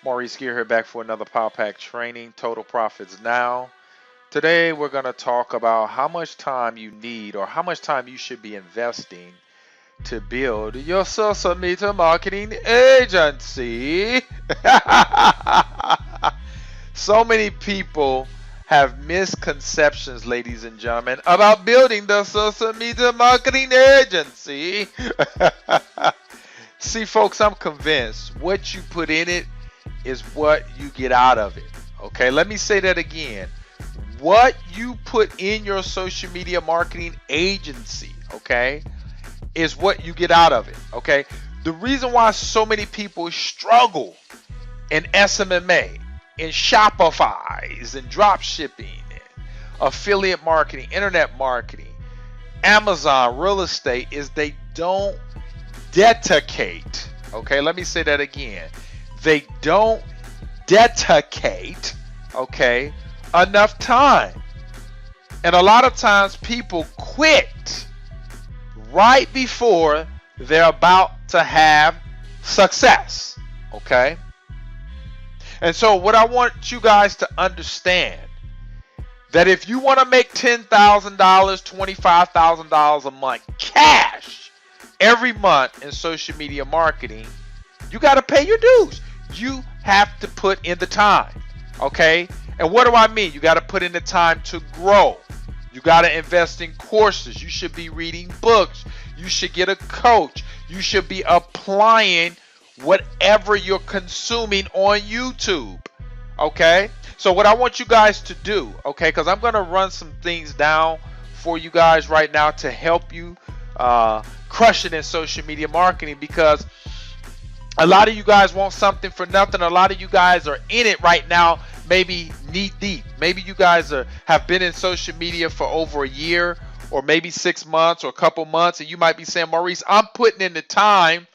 Maurice here back for another Power Pack training, Total Profits Now. Today we're going to talk about how much time you need or how much time you should be investing to build your social media marketing agency. So many people have misconceptions, ladies and gentlemen, about building the social media marketing agency. See, folks, I'm convinced what you put in it is what you get out of it. Okay, let me say that again. What you put in your social media marketing agency, okay, is what you get out of it. Okay, the reason why so many people struggle in SMMA, in Shopify's, and drop shipping, and affiliate marketing, internet marketing, Amazon, real estate, is they don't dedicate. Okay, let me say that again. They don't dedicate, okay, enough time. And a lot of times people quit right before they're about to have success, okay? And so what I want you guys to understand, that if you want to make $10,000, $25,000 a month cash every month in social media marketing, you got to pay your dues. You have to put in the time, okay? And what do I mean? You got to put in the time to grow. You got to invest in courses. You should be reading books. You should get a coach. You should be applying whatever you're consuming on YouTube, okay? So what I want you guys to do, okay, because I'm going to run some things down for you guys right now to help you crush it in social media marketing, because a lot of you guys want something for nothing. A lot of you guys are in it right now, maybe knee deep. Maybe you guys have been in social media for over a year, or maybe 6 months or a couple months, and you might be saying, Maurice, I'm putting in the time,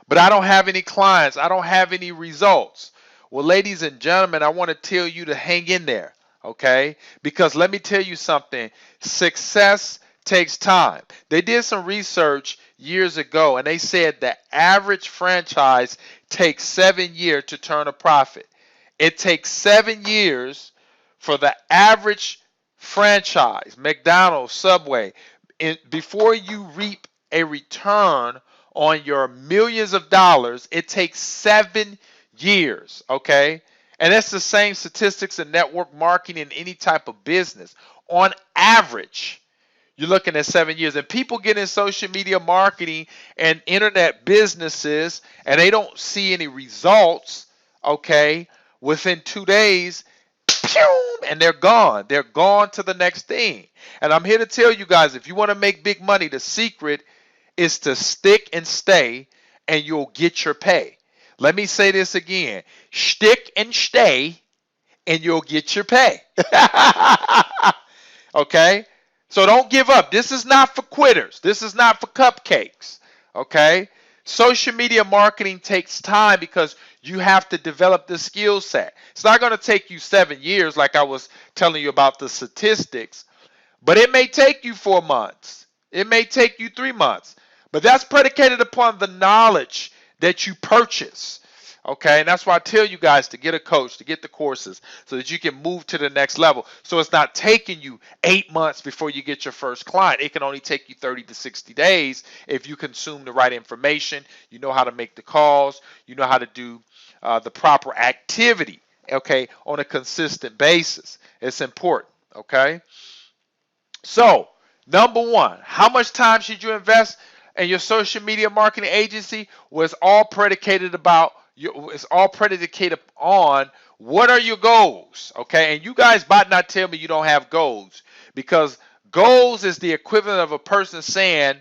but I don't have any clients. I don't have any results. Well, ladies and gentlemen, I want to tell you to hang in there, okay? Because let me tell you something. Success takes time. They did some research years ago, and they said the average franchise takes 7 years to turn a profit. It takes 7 years for the average franchise, McDonald's, Subway, before you reap a return on your millions of dollars. It takes 7 years, okay? And that's the same statistics in network marketing in any type of business. On average, you're looking at 7 years. And people get in social media marketing and internet businesses, and they don't see any results, okay, within 2 days, and they're gone. They're gone to the next thing. And I'm here to tell you guys, if you want to make big money, the secret is to stick and stay, and you'll get your pay. Let me say this again. Stick and stay, and you'll get your pay. Okay? So don't give up. This is not for quitters. This is not for cupcakes. Okay? Social media marketing takes time because you have to develop the skill set. It's not going to take you 7 years like I was telling you about the statistics, but it may take you 4 months. It may take you 3 months. But that's predicated upon the knowledge that you purchase. Okay, and that's why I tell you guys to get a coach, to get the courses, so that you can move to the next level. So it's not taking you 8 months before you get your first client. It can only take you 30 to 60 days if you consume the right information, you know how to make the calls, you know how to do the proper activity, okay, on a consistent basis. It's important, okay? So, number one, how much time should you invest in your social media marketing agency? Was all predicated about it's all predicated on what are your goals, okay? And you guys might not tell me you don't have goals, because goals is the equivalent of a person saying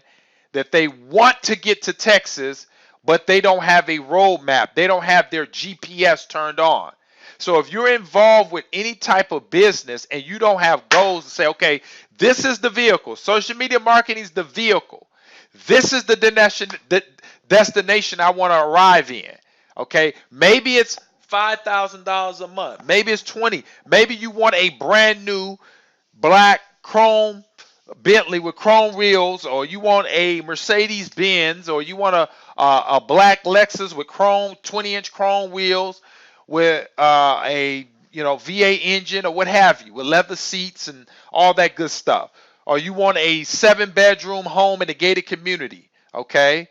that they want to get to Texas, but they don't have a roadmap. They don't have their GPS turned on. So if you're involved with any type of business and you don't have goals to say, okay, this is the vehicle. Social media marketing is the vehicle. This is the destination I want to arrive in. Okay, maybe it's $5,000 a month. Maybe it's 20. Maybe you want a brand new black chrome Bentley with chrome wheels, or you want a Mercedes Benz, or you want a black Lexus with chrome 20-inch chrome wheels with a V8 engine or what have you, with leather seats and all that good stuff, or you want a 7-bedroom home in a gated community, okay,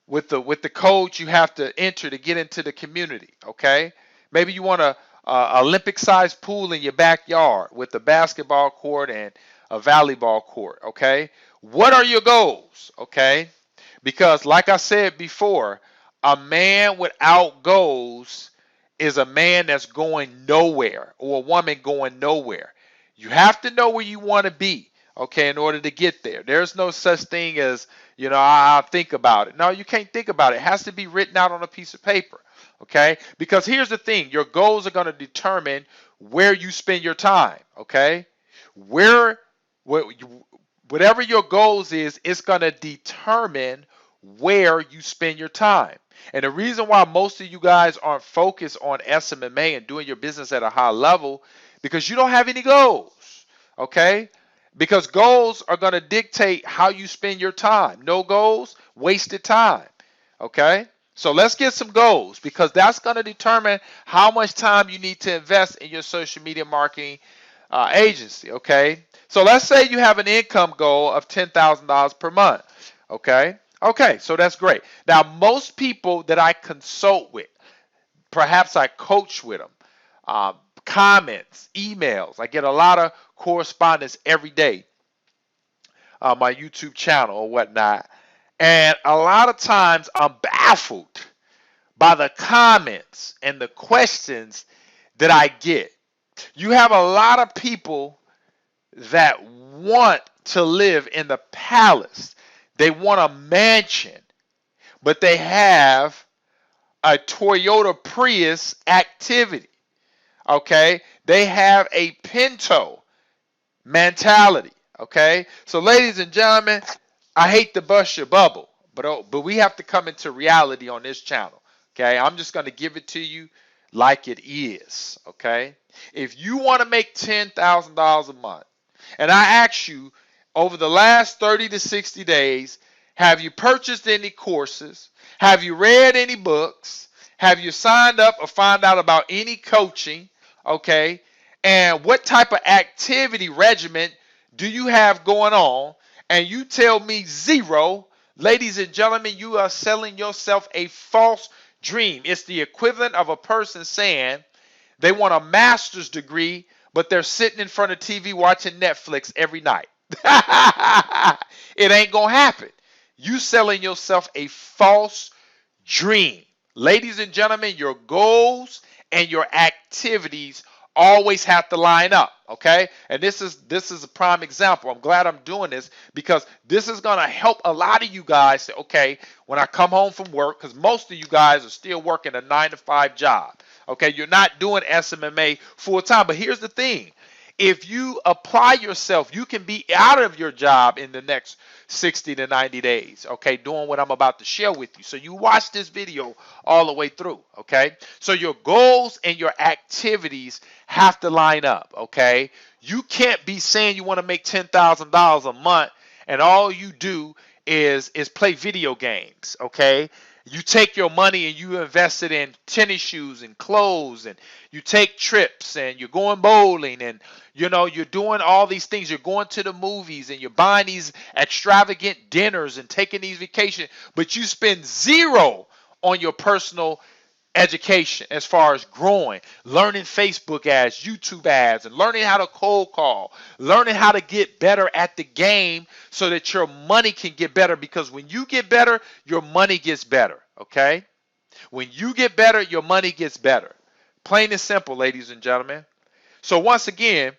with the codes you have to enter to get into the community, okay? Maybe you want a Olympic-sized pool in your backyard with a basketball court and a volleyball court, okay? What are your goals, okay? Because like I said before, a man without goals is a man that's going nowhere, or a woman going nowhere. You have to know where you want to be, okay, in order to get there. There's no such thing as, I'll think about it. No, you can't think about it. It has to be written out on a piece of paper, okay? Because here's the thing. Your goals are going to determine where you spend your time, okay? Whatever your goals is, it's going to determine where you spend your time. And the reason why most of you guys aren't focused on SMMA and doing your business at a high level, because you don't have any goals, okay? Because goals are going to dictate how you spend your time. No goals, wasted time, okay? So let's get some goals, because that's going to determine how much time you need to invest in your social media marketing agency, okay? So let's say you have an income goal of $10,000 per month, okay? Okay, so that's great. Now, most people that I consult with, perhaps I coach with them, comments, emails. I get a lot of correspondence every day on my YouTube channel or whatnot. And a lot of times I'm baffled by the comments and the questions that I get. You have a lot of people that want to live in the palace. They want a mansion, but they have a Toyota Prius activity. Okay? They have a Pinto mentality. Okay? So ladies and gentlemen, I hate to bust your bubble, but we have to come into reality on this channel. Okay? I'm just going to give it to you like it is. Okay? If you want to make $10,000 a month, and I ask you, over the last 30 to 60 days, have you purchased any courses? Have you read any books? Have you signed up or found out about any coaching? Okay. And what type of activity regimen do you have going on? And you tell me zero. Ladies and gentlemen, you are selling yourself a false dream. It's the equivalent of a person saying they want a master's degree, but they're sitting in front of TV watching Netflix every night. It ain't going to happen. You selling yourself a false dream. Ladies and gentlemen, your goals and your activities always have to line up, okay? And this is a prime example. I'm glad I'm doing this, because this is going to help a lot of you guys say, okay, when I come home from work, because most of you guys are still working a 9-to-5 job, okay? You're not doing SMMA full time, but here's the thing. If you apply yourself, you can be out of your job in the next 60 to 90 days, okay, doing what I'm about to share with you. So you watch this video all the way through, okay? So your goals and your activities have to line up, okay? You can't be saying you want to make $10,000 a month and all you do is play video games, okay? You take your money and you invest it in tennis shoes and clothes, and you take trips and you're going bowling, and you're doing all these things. You're going to the movies and you're buying these extravagant dinners and taking these vacations, but you spend zero on your personal education as far as growing, learning Facebook ads, YouTube ads, and learning how to cold call, learning how to get better at the game so that your money can get better, because when you get better, your money gets better, okay? When you get better, your money gets better. Plain and simple, ladies and gentlemen. So once again,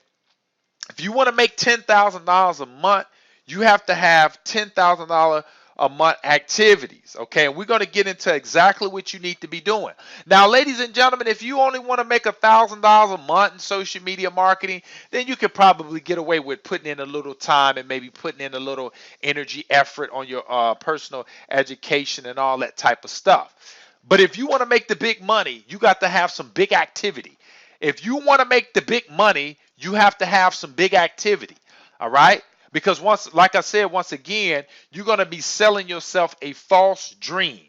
if you want to make $10,000 a month, you have to have $10,000 a month activities, okay? And we're going to get into exactly what you need to be doing. Now, ladies and gentlemen, if you only want to make $1,000 a month in social media marketing, then you could probably get away with putting in a little time and maybe putting in a little energy effort on your personal education and all that type of stuff. But if you want to make the big money, you got to have some big activity. If you want to make the big money, you have to have some big activity. All right? Because once, like I said, once again, you're going to be selling yourself a false dream.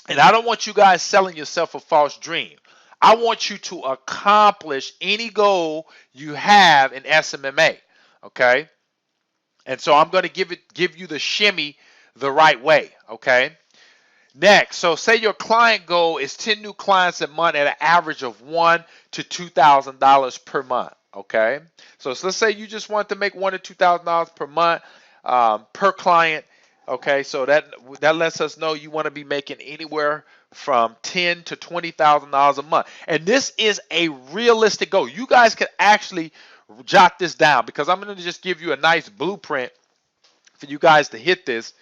And I don't want you guys selling yourself a false dream. I want you to accomplish any goal you have in SMMA. Okay? And so I'm going to give you the shimmy the right way. Okay? Next, so say your client goal is 10 new clients a month at an average of $1,000 to $2,000 per month. Okay, so let's say you just want to make $1,000 to $2,000 per month per client. Okay, so that lets us know you want to be making anywhere from $10,000 to $20,000 a month, and this is a realistic goal. You guys can actually jot this down because I'm going to just give you a nice blueprint for you guys to hit this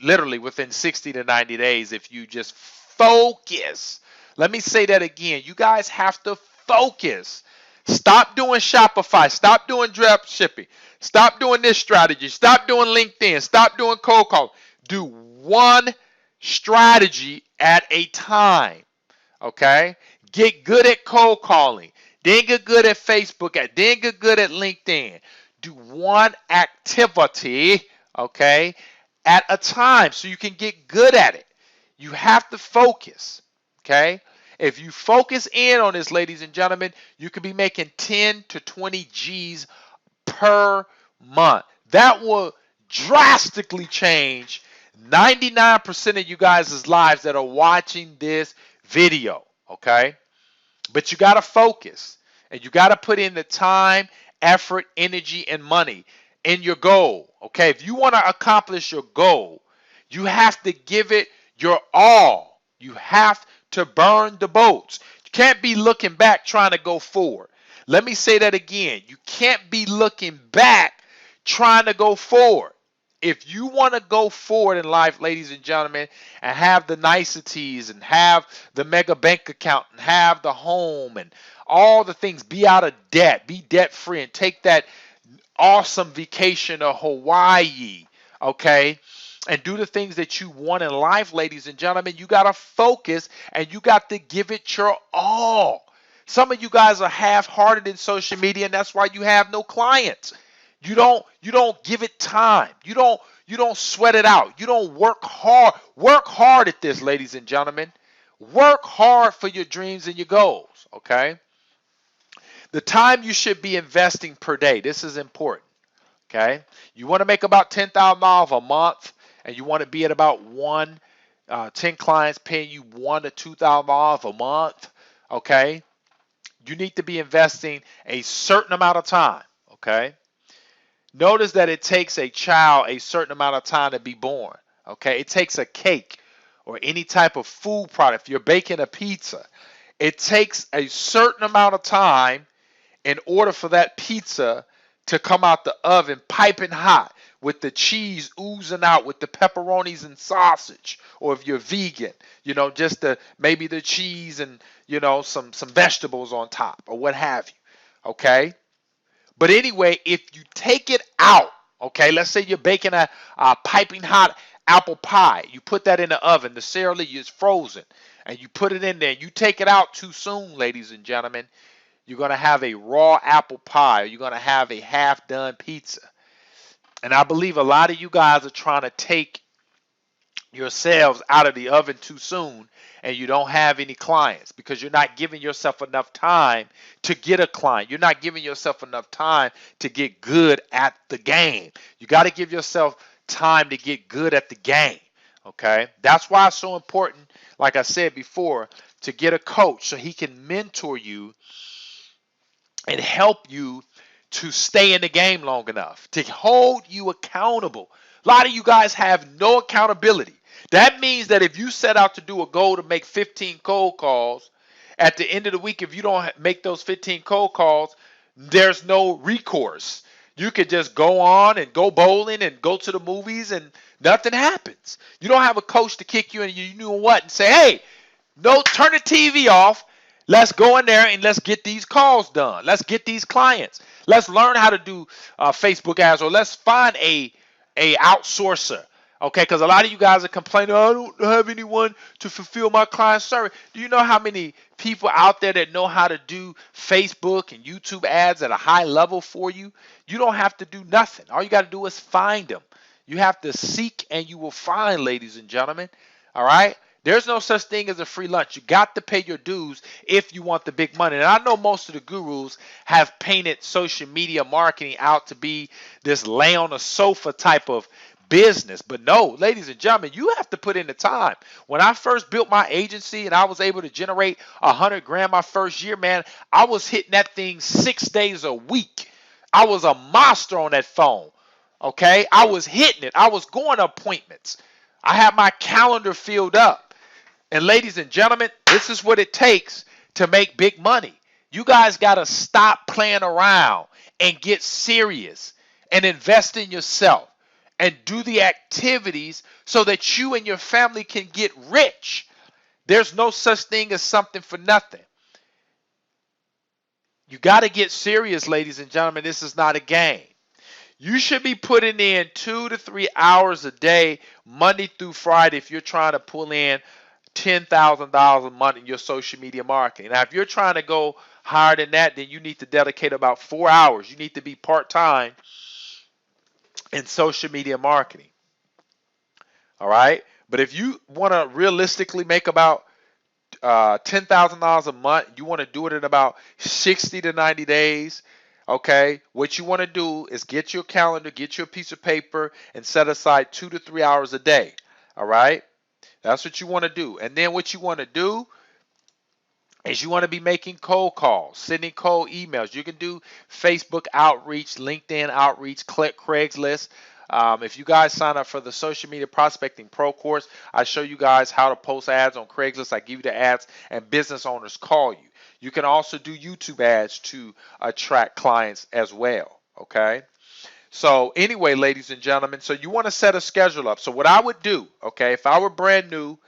literally within 60 to 90 days if you just focus. Let me say that again. You guys have to focus. Stop doing Shopify. Stop doing drop shipping. Stop doing this strategy. Stop doing LinkedIn. Stop doing cold call. Do one strategy at a time. Okay? Get good at cold calling. Then get good at Facebook. Then get good at LinkedIn. Do one activity, okay, at a time so you can get good at it. You have to focus, okay? If you focus in on this, ladies and gentlemen, you could be making 10 to 20 G's per month. That will drastically change 99% of you guys' lives that are watching this video, okay? But you got to focus, and you got to put in the time, effort, energy, and money in your goal, okay? If you want to accomplish your goal, you have to give it your all. You have to burn the boats. You can't be looking back trying to go forward. Let me say that again. You can't be looking back trying to go forward. If you want to go forward in life, ladies and gentlemen, and have the niceties and have the mega bank account and have the home and all the things, be out of debt, be debt free, and take that awesome vacation to Hawaii, okay, and do the things that you want in life, ladies and gentlemen, you got to focus and you got to give it your all. Some of you guys are half-hearted in social media, and that's why you have no clients. You don't give it time. You don't sweat it out. You don't work hard. Work hard at this, ladies and gentlemen. Work hard for your dreams and your goals, okay? The time you should be investing per day. This is important, okay? You want to make about $10,000 a month, and you want to be at about 10 clients paying you $1,000 to $2,000 a month, okay? You need to be investing a certain amount of time, okay? Notice that it takes a child a certain amount of time to be born. Okay, it takes a cake or any type of food product. If you're baking a pizza, it takes a certain amount of time in order for that pizza to come out the oven piping hot with the cheese oozing out with the pepperonis and sausage. Or if you're vegan, just maybe the cheese and some vegetables on top or what have you. Okay. But anyway, if you take it out, okay, let's say you're baking a piping hot apple pie. You put that in the oven. The cereal is frozen. And you put it in there. You take it out too soon, ladies and gentlemen. You're going to have a raw apple pie. Or you're going to have a half-done pizza. And I believe a lot of you guys are trying to take yourselves out of the oven too soon, and you don't have any clients because you're not giving yourself enough time to get a client. You're not giving yourself enough time to get good at the game. You got to give yourself time to get good at the game, okay? That's why it's so important, like I said before, to get a coach so he can mentor you and help you to stay in the game long enough, to hold you accountable. A lot of you guys have no accountability. That means that if you set out to do a goal to make 15 cold calls, at the end of the week, if you don't make those 15 cold calls, there's no recourse. You could just go on and go bowling and go to the movies and nothing happens. You don't have a coach to kick you and you know what and say, hey, no, turn the TV off. Let's go in there and let's get these calls done. Let's get these clients. Let's learn how to do Facebook ads, or let's find a outsourcer, Okay, because a lot of you guys are complaining, "Oh, I don't have anyone to fulfill my client service." Do you know how many people out there that know how to do Facebook and YouTube ads at a high level for you? You don't have to do nothing. All you got to do is find them. You have to seek and you will find, ladies and gentlemen. All right? There's no such thing as a free lunch. You got to pay your dues if you want the big money. And I know most of the gurus have painted social media marketing out to be this lay on a sofa type of business. But no, ladies and gentlemen, you have to put in the time. When I first built my agency and I was able to generate 100 grand my first year, man, I was hitting that thing 6 days a week. I was a monster on that phone. Okay, I was hitting it. I was going to appointments. I had my calendar filled up. And ladies and gentlemen, this is what it takes to make big money. You guys got to stop playing around and get serious and invest in yourself and do the activities so that you and your family can get rich. There's no such thing as something for nothing. You got to get serious, ladies and gentlemen. This is not a game. You should be putting in 2 to 3 hours a day, Monday through Friday, if you're trying to pull in $10,000 a month in your social media marketing. Now, if you're trying to go higher than that, then you need to dedicate about 4 hours. You need to be part-time in social media marketing. All right? But if you want to realistically make about $10,000 a month, you want to do it in about 60 to 90 days. Okay, what you want to do is get your calendar, get your piece of paper, and set aside 2 to 3 hours a day. All right, that's what you want to do. And then what you want to do is you want to be making cold calls, sending cold emails. You can do Facebook outreach, LinkedIn outreach, Craigslist. If you guys sign up for the Social Media Prospecting Pro course, I show you guys how to post ads on Craigslist. I give you the ads, and business owners call you. You can also do YouTube ads to attract clients as well. Okay. So anyway, ladies and gentlemen, so you want to set a schedule up. So what I would do, okay, if I were brand new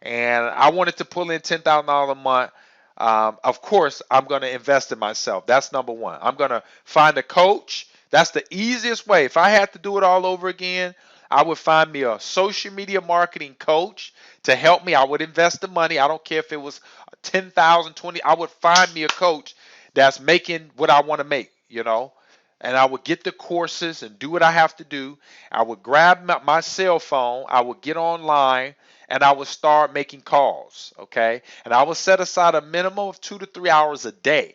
and I wanted to pull in $10,000 a month, of course, I'm going to invest in myself. That's number one. I'm going to find a coach. That's the easiest way. If I had to do it all over again, I would find me a social media marketing coach to help me. I would invest the money. I don't care if it was 10,000, 20. I would find me a coach that's making what I want to make, you know. And I would get the courses and do what I have to do. I would grab my cell phone. I would get online and I would start making calls, okay? And I would set aside a minimum of 2 to 3 hours a day.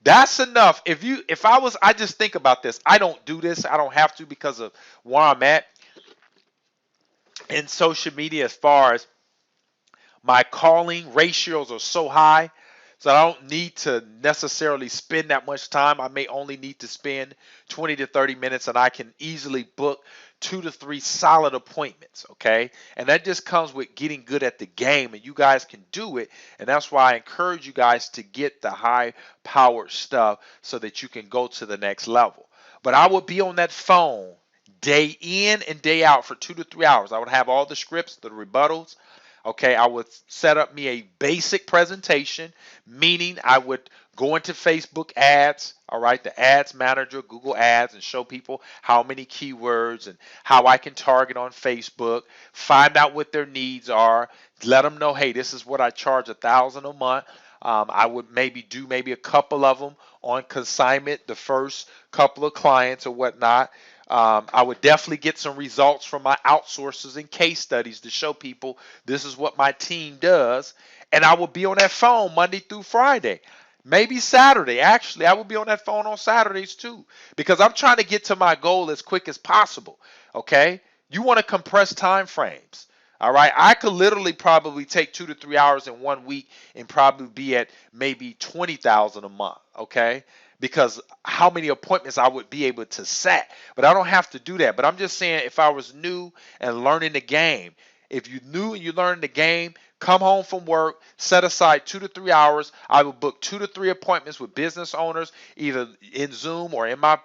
That's enough. I just think about this. I don't do this. I don't have to because of where I'm at in social media as far as my calling ratios are so high. So I don't need to necessarily spend that much time. I may only need to spend 20 to 30 minutes and I can easily book 2 to 3 solid appointments, okay? And that just comes with getting good at the game, and you guys can do it. And that's why I encourage you guys to get the high powered stuff so that you can go to the next level. But I would be on that phone day in and day out for 2 to 3 hours. I would have all the scripts, the rebuttals. Okay, I would set up me a basic presentation, meaning I would go into Facebook ads, all right, the ads manager, Google ads, and show people how many keywords and how I can target on Facebook, find out what their needs are, let them know, hey, this is what I charge $1,000 a month. I would maybe do a couple of them on consignment, the first couple of clients or whatnot. I would definitely get some results from my outsourcers and case studies to show people this is what my team does. And I would be on that phone Monday through Friday, maybe Saturday. Actually, I would be on that phone on Saturdays too, because I'm trying to get to my goal as quick as possible. Okay. You want to compress time frames. All right. I could literally probably take 2 to 3 hours in 1 week and probably be at maybe 20,000 a month. Okay. Because how many appointments I would be able to set. But I don't have to do that. But I'm just saying, if I was new and learning the game, if you knew and you learned the game, come home from work, set aside 2 to 3 hours. I would book 2 to 3 appointments with business owners, either in Zoom or in my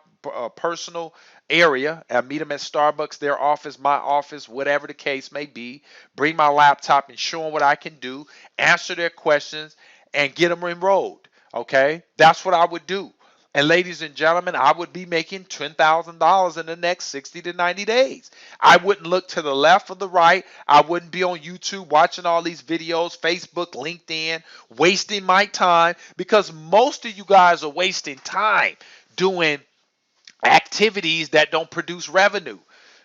personal area. I meet them at Starbucks, their office, my office, whatever the case may be. Bring my laptop and show them what I can do, answer their questions, and get them enrolled. Okay, that's what I would do. And ladies and gentlemen, I would be making $10,000 in the next 60 to 90 days. I wouldn't look to the left or the right. I wouldn't be on YouTube watching all these videos, Facebook, LinkedIn, wasting my time, because most of you guys are wasting time doing activities that don't produce revenue.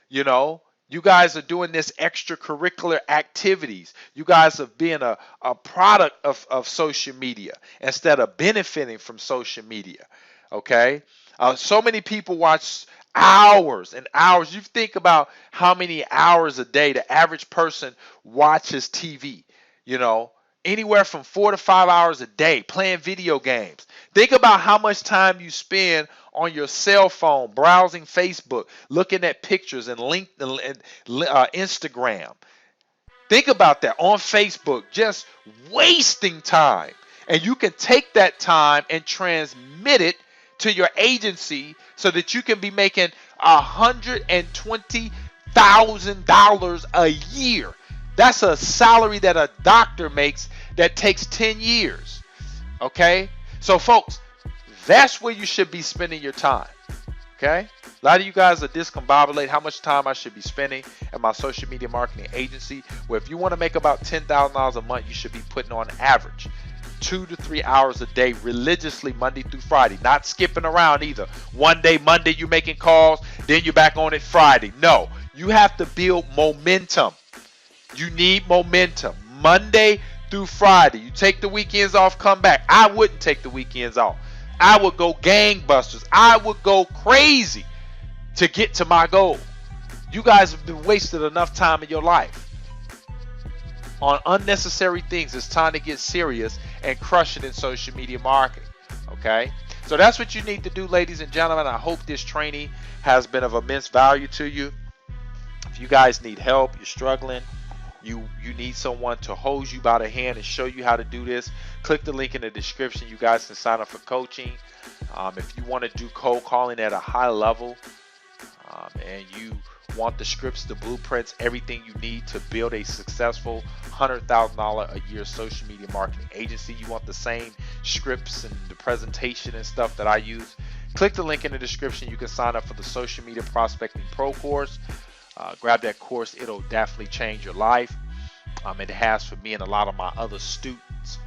You know, you guys are doing this extracurricular activities. You guys are being a product of social media instead of benefiting from social media. Okay. So many people watch hours and hours. You think about how many hours a day the average person watches TV, you know, anywhere from 4 to 5 hours a day playing video games. Think about how much time you spend on your cell phone browsing Facebook, looking at pictures and LinkedIn and Instagram. Think about that on Facebook, just wasting time. And you can take that time and transmit it to your agency so that you can be making $120,000 a year. That's a salary that a doctor makes that takes 10 years. Okay? So folks, that's where you should be spending your time. Okay? A lot of you guys are discombobulated how much time I should be spending at my social media marketing agency. Where if you want to make about $10,000 a month, you should be putting on average 2 to 3 hours a day religiously Monday through Friday. Not skipping around either. One day, Monday, you're making calls, then you're back on it Friday. No, you have to build momentum. You need momentum. Monday through Friday. You take the weekends off, come back. I wouldn't take the weekends off. I would go gangbusters. I would go crazy to get to my goal. You guys have been wasted enough time in your life on unnecessary things. It's time to get serious and crush it in social media marketing. Okay? So that's what you need to do, ladies and gentlemen. I hope this training has been of immense value to you. If you guys need help, you're struggling, you need someone to hold you by the hand and show you how to do this, click the link in the description. You guys can sign up for coaching. If you want to do cold calling at a high level, and you want the scripts, the blueprints, everything you need to build a successful $100,000 a year social media marketing agency, you want the same scripts and the presentation and stuff that I use, click the link in the description. You can sign up for the Social Media Prospecting Pro course. Grab that course. It'll definitely change your life. It has for me and a lot of my other students.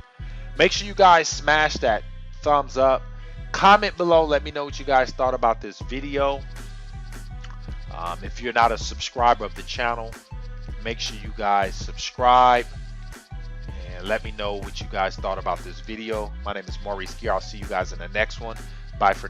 Make sure you guys smash that thumbs up. Comment below. Let me know what you guys thought about this video. If you're not a subscriber of the channel, make sure you guys subscribe. And let me know what you guys thought about this video. My name is Maurice. I'll see you guys in the next one. Bye for now.